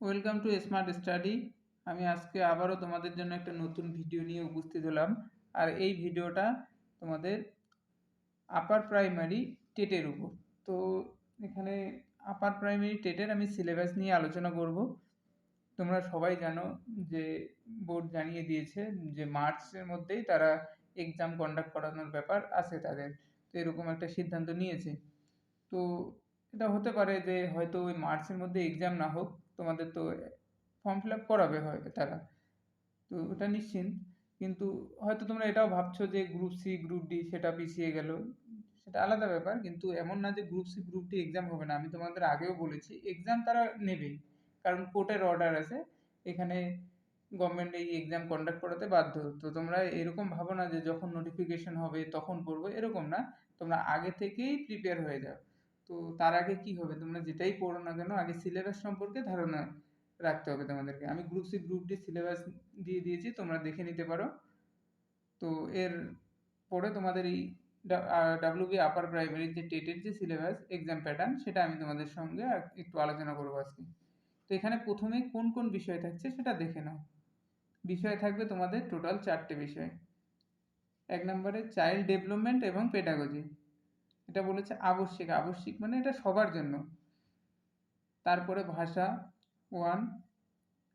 Welcome to smart study. আমি আজকে আবারও তোমাদের জন্য একটা নতুন ভিডিও নিয়ে উপস্থিত হলাম। আর এই ভিডিওটা তোমাদের আপার প্রাইমারি টেটের উপর। তো এখানে আপার প্রাইমারি টেটের আমি সিলেবাস নিয়ে আলোচনা করব। তোমরা সবাই জানো যে বোর্ড জানিয়ে দিয়েছে যে মার্চের মধ্যেই তারা এক্সাম কন্ডাক্ট করানোর ব্যাপার আছে তাদের। তো এরকম একটা সিদ্ধান্ত নিয়েছে। তো এটা হতে পারে যে হয়তো ওই মার্চের মধ্যে এক্সাম না হোক, তোমাদের তো ফর্ম ফিল আপ করাবে হয় তারা, তো ওটা নিশ্চিন্ত। কিন্তু হয়তো তোমরা এটাও ভাবছো যে গ্রুপ সি গ্রুপ ডি সেটা পিছিয়ে গেল, সেটা আলাদা ব্যাপার। কিন্তু এমন না যে group C group D exam হবে না। আমি তোমাদের আগেও বলেছি এক্সাম তারা নেবেই, কারণ কোর্টের অর্ডার আছে এখানে, গভর্নমেন্ট এই এক্সাম কন্ডাক্ট করাতে বাধ্য। তো তোমরা এরকম ভাবো না যে যখন নোটিফিকেশন হবে তখন পড়বো, এরকম না। তোমরা আগে থেকেই প্রিপেয়ার হয়ে যাও। তো তার আগে কি হবে, তোমরা যেটাই পড়ো না কেন আগে সিলেবাস সম্পর্কে ধারণা রাখতে হবে তোমাদেরকে। আমি group C group D syllabus দিয়ে দিয়েছি, তোমরা দেখে নিতে পারো। তো এর পরে তোমাদের এই ডাব্লিউবি আপার প্রাইমারি যে টেটের যে সিলেবাস এক্সাম প্যাটার্ন, সেটা আমি তোমাদের সঙ্গে একটু আলোচনা করবো আজকে। তো এখানে প্রথমে কোন কোন বিষয় থাকছে সেটা দেখে নাও। বিষয় থাকবে তোমাদের টোটাল 4টে বিষয়। 1 নম্বরে চাইল্ড ডেভেলপমেন্ট এবং পেডাগজি, এটা বলেছে আবশ্যিক। আবশ্যিক মানে এটা সবার জন্য। তারপরে ভাষা 1।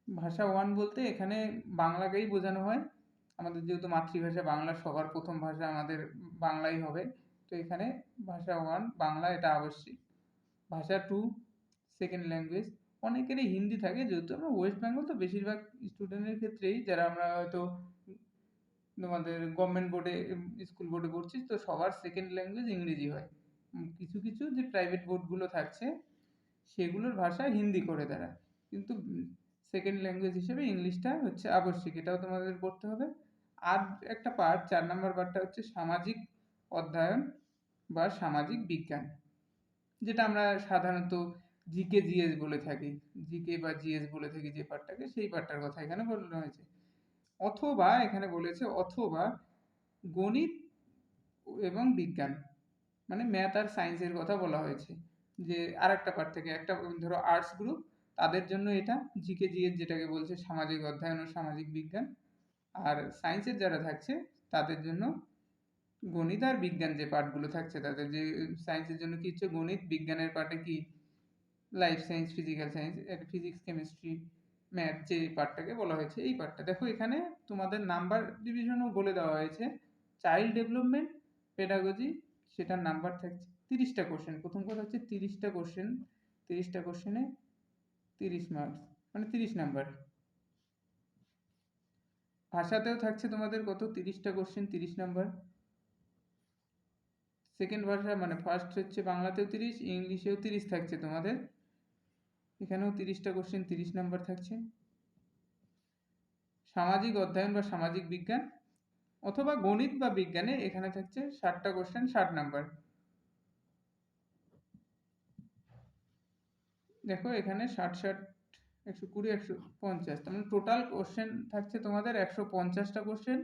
ভাষা 1 বলতে এখানে বাংলাকেই বোঝানো হয়। আমাদের যেহেতু মাতৃভাষা বাংলা, সবার প্রথম ভাষা আমাদের বাংলাই হবে। তো এখানে ভাষা 1 বাংলা, এটা আবশ্যিক। ভাষা 2 সেকেন্ড ল্যাঙ্গুয়েজ। অনেকেরই হিন্দি থাকে, যেহেতু আমরা ওয়েস্ট বেঙ্গল, তো বেশিরভাগ স্টুডেন্টের ক্ষেত্রেই যারা আমরা হয়তো তোমাদের গভর্নমেন্ট বোর্ডে স্কুল বোর্ডে পড়ছি, তো সবার সেকেন্ড ল্যাঙ্গুয়েজ ইংরেজি হয়। কিছু কিছু যে প্রাইভেট বোর্ডগুলো থাকছে সেগুলোর ভাষা হিন্দি করে তারা, কিন্তু সেকেন্ড ল্যাঙ্গুয়েজ হিসেবে ইংলিশটা হচ্ছে আবশ্যিক, এটাও তোমাদের পড়তে হবে। আর একটা পার্ট, 4 নম্বর পার্টটা হচ্ছে সামাজিক অধ্যয়ন বা সামাজিক বিজ্ঞান, যেটা আমরা সাধারণত জিকে জিএস বলে থাকি। জিকে বা জিএস বলে থাকি যে পার্টটাকে, সেই পার্টটার কথা এখানে বলানো হয়েছে। অথবা এখানে বলেছে অথবা গণিত এবং বিজ্ঞান, মানে ম্যাথ আর সায়েন্সের কথা বলা হয়েছে। যে আর একটা পার্ট থেকে, একটা ধরো আর্টস গ্রুপ, তাদের জন্য এটা জিকে জিএস যেটাকে বলছে সামাজিক অধ্যয়ন ও সামাজিক বিজ্ঞান। আর সায়েন্সের যারা থাকছে তাদের জন্য গণিত আর বিজ্ঞান যে পার্টগুলো থাকছে তাদের, যে সায়েন্সের জন্য কি হচ্ছে গণিত, বিজ্ঞানের পার্টে কি life science, physical science, physics, chemistry, math, যে পার্টটাকে বলা হয়েছে এই পার্টটা। দেখো এখানে তোমাদের নাম্বার ডিভিশনও বলে দেওয়া হয়েছে। চাইল্ড ডেভেলপমেন্ট পেডাগজি, সেটার নাম্বার থাকছে 30টা কোশ্চেন। প্রথম কথা হচ্ছে 30টা কোশ্চেন, 30টা কোশ্চেনে 30 মার্কস, মানে 30 নাম্বার। ভাষাতেও থাকছে তোমাদের কত, 30টা কোশ্চেন, 30 নাম্বার। সেকেন্ড ভাষা মানে ফার্স্ট হচ্ছে বাংলাতেও 30, ইংলিশেও 30 থাকছে তোমাদের। এখানেও 30টা কোশ্চেন, 30 নাম্বার থাকছে। সামাজিক অধ্যয়ন বা সামাজিক বিজ্ঞান অথবা গণিত বা বিজ্ঞানে এখানে থাকছে 60টা কোশ্চেন, 60 নাম্বার। দেখো এখানে 60 60 120 150, তার মানে টোটাল কোশ্চেন থাকছে তোমাদের 150টা কোশ্চেন,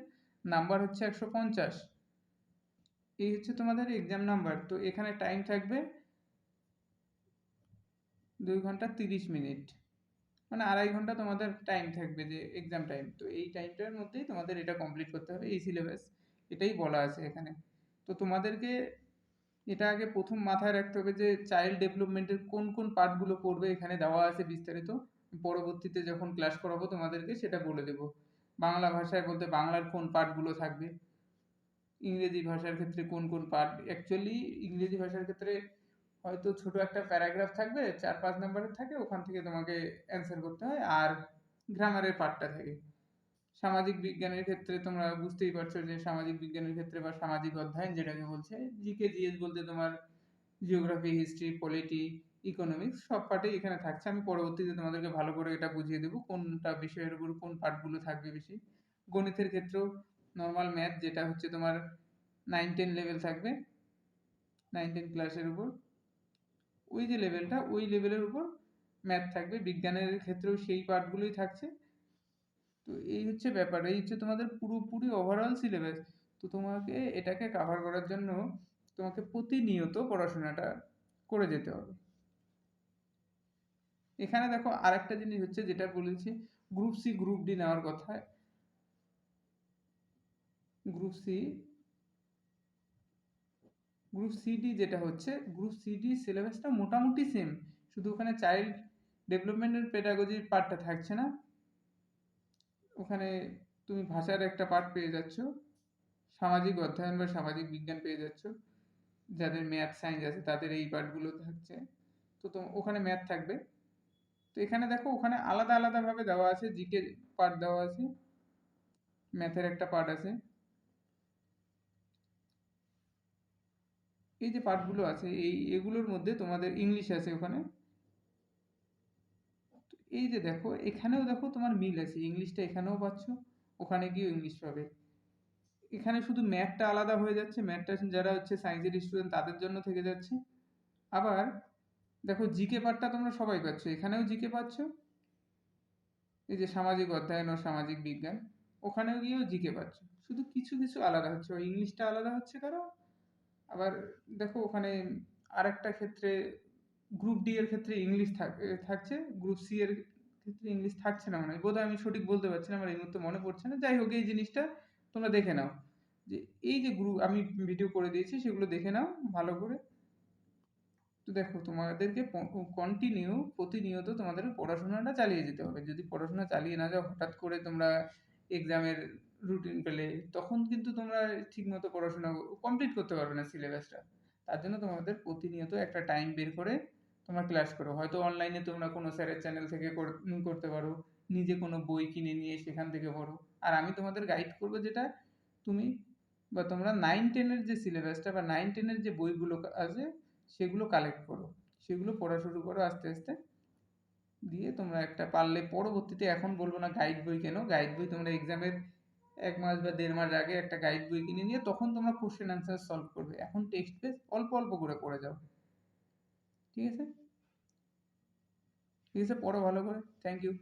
নাম্বার হচ্ছে 150। এই হচ্ছে তোমাদের এক্সাম নাম্বার। তো এখানে টাইম থাকবে 2 ঘন্টা 30 মিনিট, মানে 2.5 ঘন্টা তোমাদের টাইম থাকবে যে এক্সাম টাইম। তো এই টাইমটার মধ্যেই তোমাদের এটা কমপ্লিট করতে হবে, এই সিলেবাস এটাই বলা আছে এখানে। তো তোমাদেরকে এটা আগে প্রথম মাথায় রাখতে হবে যে চাইল্ড ডেভেলপমেন্টের কোন কোন পার্টগুলো পড়বে, এখানে দেওয়া আছে বিস্তারিত। পরবর্তীতে যখন ক্লাস করাবো তোমাদেরকে সেটা বলে দেবো। বাংলা ভাষায় বলতে বাংলার কোন পার্টগুলো থাকবে, ইংরেজি ভাষার ক্ষেত্রে কোন কোন পার্ট। অ্যাকচুয়ালি ইংরেজি ভাষার ক্ষেত্রে হয়তো ছোট একটা প্যারাগ্রাফ থাকবে, 4-5 নাম্বারের থাকে, ওখান থেকে তোমাকে অ্যান্সার করতে হয়, আর গ্রামারের পার্টটা থাকে। সামাজিক বিজ্ঞানের ক্ষেত্রে তোমরা বুঝতেই পারছো যে সামাজিক বিজ্ঞানের ক্ষেত্রে বা সামাজিক অধ্যয়ন যেটাকে বলছে, জিকে জিএস বলতে তোমার জিওগ্রাফি, হিস্ট্রি, পলিটি, ইকোনমিক্স সব পার্টেই এখানে থাকছে। আমি পরবর্তীতে তোমাদেরকে ভালো করে এটা বুঝিয়ে দেবো কোনটা বিষয়ের উপর কোন পার্টগুলো থাকবে বেশি। গণিতের ক্ষেত্রেও নর্মাল ম্যাথ যেটা হচ্ছে তোমার 9-10 লেভেল থাকবে, 9-10 ক্লাসের উপর ওই যে লেভেলটা, ওই লেভেলের উপর ম্যাথ থাকবে। বিজ্ঞানের ক্ষেত্রেও সেই পার্টগুলোই থাকছে। তো এই হচ্ছে ব্যাপার, এই হচ্ছে তোমাদের পুরোপুরি ওভারঅল সিলেবাস। তো তোমাকে এটাকে কাভার করার জন্য তোমাকে প্রতিনিয়ত পড়াশোনাটা করে যেতে হবে। এখানে দেখো আরেকটা জিনিস হচ্ছে যেটা বলেছি, গ্রুপ সি গ্রুপ ডি নেওয়ার কথা। গ্রুপ সি গ্রুপ সিডি যেটা হচ্ছে, গ্রুপ সিডি সিলেবাসটা মোটামুটি সেম, শুধু ওখানে চাইল্ড ডেভেলপমেন্টের পেডাগজির পার্টটা থাকছে না। ওখানে তুমি ভাষার একটা পার্ট পেয়ে যাচ্ছ, সামাজিক অধ্যয়ন বা সামাজিক বিজ্ঞান পেয়ে যাচ্ছ, যাদের ম্যাথ সায়েন্স আছে তাদের এই পার্টগুলো থাকছে। তো ওখানে ম্যাথ থাকবে। তো এখানে দেখো ওখানে আলাদা আলাদাভাবে দেওয়া আছে, জিকে পার্ট দেওয়া আছে, ম্যাথের একটা পার্ট আছে। এই যে পার্টগুলো আছে এগুলোর মধ্যে তোমাদের ইংলিশ আছে ওখানে। এই যে দেখো এখানেও দেখো তোমার মিল আছে, ইংলিশটা এখানেও পাচ্ছ, ওখানে গিয়েও ইংলিশ পাবে। এখানে শুধু ম্যাথটা আলাদা হয়ে যাচ্ছে, ম্যাথটা যারা হচ্ছে সায়েন্সের স্টুডেন্ট তাদের জন্য থেকে যাচ্ছে। আবার দেখো জিকে পার্টটা তোমরা সবাই পাচ্ছ, এখানেও জিকে পাচ্ছ, এই যে সামাজিক অধ্যয়ন ও সামাজিক বিজ্ঞান, ওখানেও গিয়েও জিকে পাচ্ছ। শুধু কিছু কিছু আলাদা হচ্ছে, ওই ইংলিশটা আলাদা হচ্ছে কারণ। আবার দেখো ওখানে আরেকটা ক্ষেত্রে গ্রুপ ডি এর ক্ষেত্রে ইংলিশ থাকছে, গ্রুপ সি এর ক্ষেত্রে ইংলিশ থাকছে না মনে হয়, বোধহয় আমি সঠিক বলতে পারছি না, আমার এই মুহূর্তে মনে পড়ছে না। যাই হোক এই জিনিসটা তোমরা দেখে নাও, যে এই যে গ্রুপ আমি ভিডিও করে দিয়েছি সেগুলো দেখে নাও ভালো করে। তো দেখো তোমাদেরকে প্রতিনিয়ত তোমাদের পড়াশোনাটা চালিয়ে যেতে হবে। যদি পড়াশোনা চালিয়ে না যাও, হঠাৎ করে তোমরা এক্সামের রুটিন পেলে, তখন কিন্তু তোমরা ঠিকমতো পড়াশোনা কমপ্লিট করতে পারবে না সিলেবাসটা। তার জন্য তোমাদের প্রতিনিয়ত একটা টাইম বের করে তোমরা ক্লাস করো। হয়তো অনলাইনে তোমরা কোনো স্যারের চ্যানেল থেকে করতে পারো, নিজে কোনো বই কিনে নিয়ে সেখান থেকে পড়ো। আর আমি তোমাদের গাইড করবো যেটা, তুমি বা তোমরা 9-10 এর যে সিলেবাসটা বা 9-10 এর যে বইগুলো আছে সেগুলো কালেক্ট করো, সেগুলো পড়া শুরু করো আস্তে আস্তে। দিয়ে তোমরা একটা পারলে পরবর্তীতে, এখন বলবো না গাইড বই কেনো, গাইড বই তোমরা এক্সামের 1 মাস বা 1.5 মাস আগে একটা গাইড বই কিনে নিয়ে তখন তোমরা কোশ্চেন অ্যান্সার সলভ করবে। এখন টেক্সট বেস অল্প অল্প করে পড়ে যাও। ঠিক আছে, ঠিক আছে, পড়ো ভালো করে। Thank you.